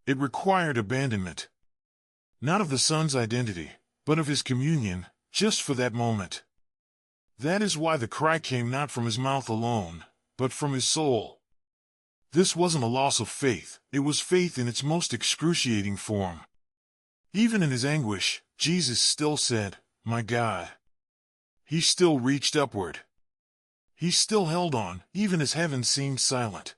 It required abandonment, not of the Son's identity, but of his communion, just for that moment. That is why the cry came not from his mouth alone, but from his soul. This wasn't a loss of faith, it was faith in its most excruciating form. Even in his anguish, Jesus still said, "My God." He still reached upward. He still held on, even as heaven seemed silent.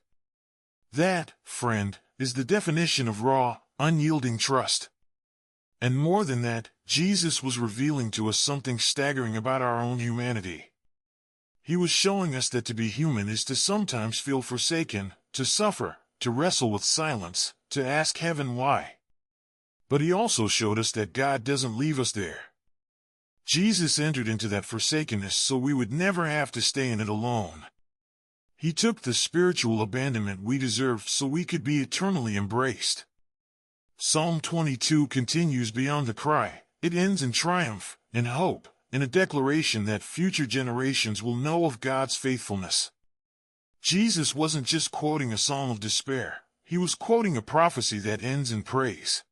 That, friend, is the definition of raw, unyielding trust. And more than that, Jesus was revealing to us something staggering about our own humanity. He was showing us that to be human is to sometimes feel forsaken, to suffer, to wrestle with silence, to ask heaven why. But he also showed us that God doesn't leave us there. Jesus entered into that forsakenness so we would never have to stay in it alone. He took the spiritual abandonment we deserved so we could be eternally embraced. Psalm 22 continues beyond the cry. It ends in triumph, in hope, in a declaration that future generations will know of God's faithfulness. Jesus wasn't just quoting a song of despair, he was quoting a prophecy that ends in praise.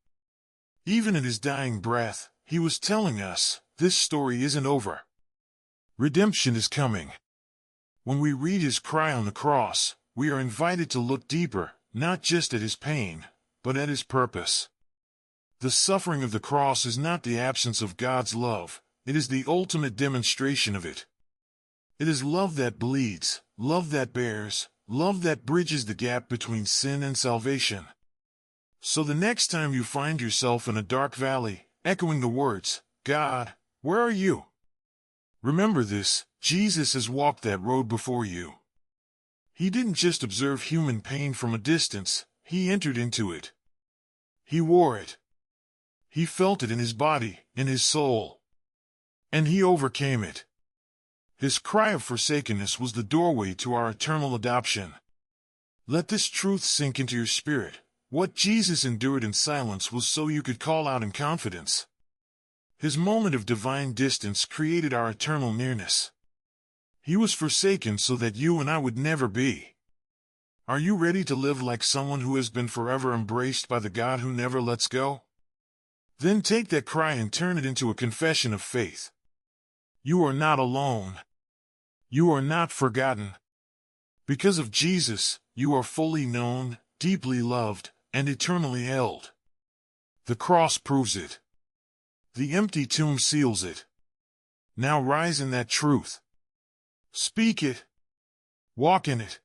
Even in his dying breath, he was telling us, this story isn't over. Redemption is coming. When we read his cry on the cross, we are invited to look deeper, not just at his pain, but at his purpose. The suffering of the cross is not the absence of God's love, it is the ultimate demonstration of it. It is love that bleeds, love that bears, love that bridges the gap between sin and salvation. So the next time you find yourself in a dark valley, echoing the words, "God, where are you?" remember this, Jesus has walked that road before you. He didn't just observe human pain from a distance, he entered into it. He wore it. He felt it in his body, in his soul. And he overcame it. His cry of forsakenness was the doorway to our eternal adoption. Let this truth sink into your spirit. What Jesus endured in silence was so you could call out in confidence. His moment of divine distance created our eternal nearness. He was forsaken so that you and I would never be. Are you ready to live like someone who has been forever embraced by the God who never lets go? Then take that cry and turn it into a confession of faith. You are not alone. You are not forgotten. Because of Jesus, you are fully known, deeply loved, and eternally held. The cross proves it. The empty tomb seals it. Now rise in that truth. Speak it. Walk in it.